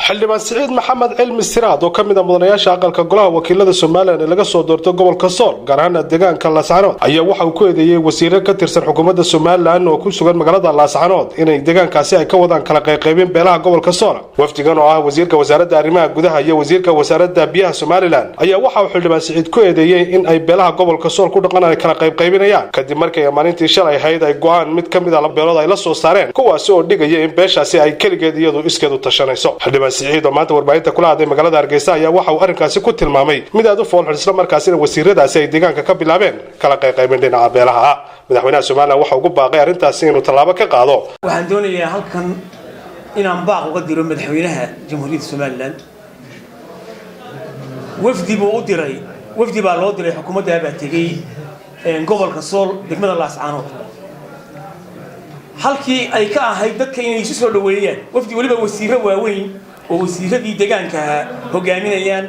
xildhibaan Saciid Maxamed Cilmi Siraad oo kamid ah mudanayaasha aqalka golaha wakiilada Soomaaliland ee laga soo doortay gobolka Sool gaar ahaan deegaanka Laascaanood ayaa waxa uu ku eedeeyay wasiirro ka tirsan xukuumadda Soomaaliland oo ku sugan magaalada Laascaanood inay deegaankaasi ay ka wadaan kala qaybqaybin beelaha gobolka Sool. wafdigan oo ah wasiirka wasaaradda arrimaha gudaha iyo wasiirka wasaaradda biyaha Soomaaliland ayaa waxa uu xildhibaan Saciid ku eedeeyay in ay beelaha gobolka Sool ku dhaqanayaan kala qaybqaybinayaan kadib markii maalintii shalay ahayd ay go'aan mid kamid ah beelooda ay la soo saareen kuwaas oo dhigaya in beeshaasi ay kaligeed iyadu iskeed u tashanayso. Saciid oo maanta warbaahinta kula hadlay magaalada Hargeysa ayaa waxa uu arrinkaasi ku tilmaamay mid aad u fool xun isla markaasina wasiiradaasi ay deegaanka ka bilaabeen kala qaybqaybin dhinaca beelaha. madaxweynaha Soomaaliland waxa uu ugu baaqay arrintaasi inuu tallaabo ka qaado. waxaan doonayaa halkan inaan baaq uga diro madaxweynaha Jamhuuriyadda Soomaaliland. wafdi baa loo diray xukuumadda baa tagay gobolka Sool degmada Laascaanood. halkii ay ka ahayd dadka inay isu soo dhaweeyaan wafdi waliba wasiirro waaweyn oo wasiiradii deegaanka hogaaminayaan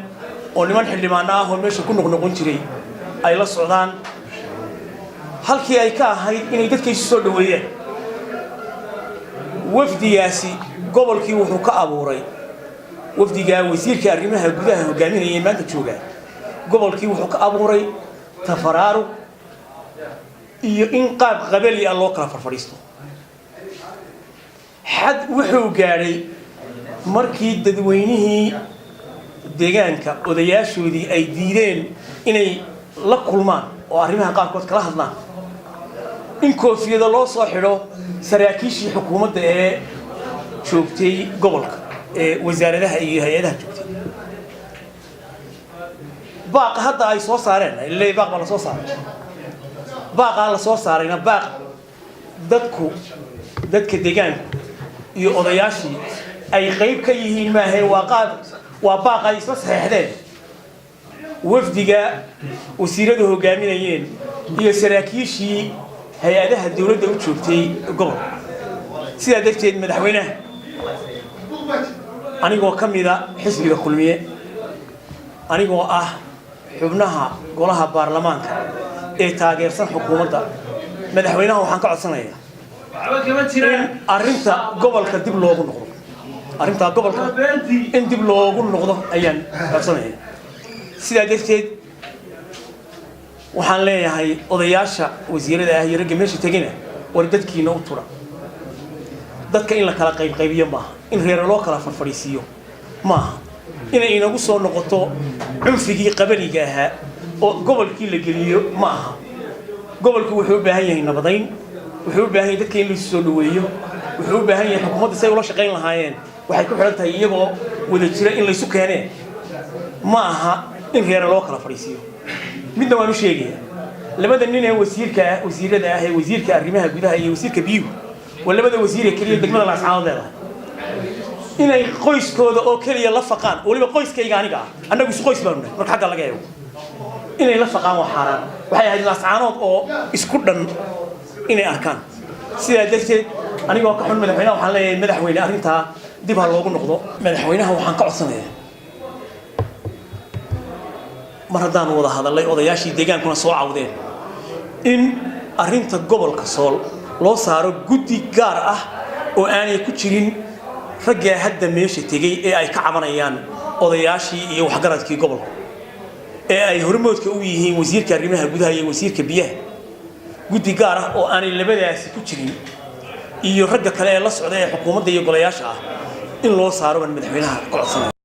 oo niman xildhibaan ah oo meesha ku noqnoqon jiray ay la socdaan halkii ay ka ahayd inay dadka isu soo dhaweeyaan wafdigaasi gobolkii wuxuu ka abuuray wafdiga wasiirka arrimaha gudaha hogaaminayay maanta jooga gobolkii wuxuu ka abuuray tafaraaru iyo in qaab qabali ah loo kala farfariisto xad wuxuu gaaray markii dadweynihii deegaanka odayaashoodii ay diideen inay la kulmaan oo arrimaha qaarkood kala hadlaan in koofiyada loo soo xidho saraakiishii xukuumadda ee joogtay gobolka ee wasaaradaha iyo hay'adaha joogtay baaq hadda ay soo saareen ilaa baaq la soo saaray baaqa la soo saarayna baaq dadka deegaanka iyo odayaashii ay qayb ka yihiin maahay waa baaq ay isla saxeexdeen wafdiga wasiirada hogaaminayeen iyo saraakiishii hay'adaha dawladda u joogtay gobol. sidaa darteed madaxweynaha anigoo ka mid ah xisbiga kulmiye anigoo ah xubnaha golaha baarlamaanka ee taageersan xukuumadda madaxweynaha waxaan ka codsanayaa arrinta gobolka dib loogu noqdo in dib loogu noqdo ayaan codsanayaa. sidaa darteed waxaan leeyahay odayaasha wasiirada ah iyo ragga meesha tegina war dadkiina u tura dadka in la kala qaybqaybiyo maaha in reer loo kala farfariisiyo maaha inay inagu soo noqoto cunfigii qabaliga ahaa oo gobolkii la geliyo maaha. gobolku wuxuu u baahan yahay nabadayn wuxuu u baahan yahay dadka in la soo dhaweeyo wuxuu u baahan yahay xukuumadda say ula shaqayn lahaayeen waxay ku xiran tahay iyagoo wada jira in la isu keeneen ma aha in reer loo kala fariisiyo. midna waan u sheegayaa labada nin ee wasiirada ah ee wasiirka arrimaha gudaha iyo wasiirka biyuhu waa labada wasiir ee kaliya degmada Laascaanood leedahay inay qoyskooda oo kaliya la faqaan waliba qoyskayga aniga ah annagu is qoys baanu marka xagga laga eego inay la faqaan waa xaraan waxay ahayd Laascaanood oo isku dhan inay arkaan. sidaa darteed anigoo ka xun madaxweynaha waxaan leeyahay madaxweyne arrintaa dib ha loogu noqdo. madaxweynaha waxaan ka codsanayaa mar haddaan wada hadalay odayaashii deegaankuna soo cawdeen in arrinta gobolka Sool loo saaro guddi gaar ah oo aanay ku jirin ragga hadda meesha tegay ee ay ka cabanayaan odayaashii iyo waxgaradkii gobolka ee ay hormoodka u yihiin wasiirka arrimaha gudaha iyo wasiirka biyaha. guddi gaar ah oo aanay labadaasi ku jirin iyo ragga kale ee la socda ee xukuumadda iyo golayaasha ah in loo saaro madaxweynaha ka codsanaya.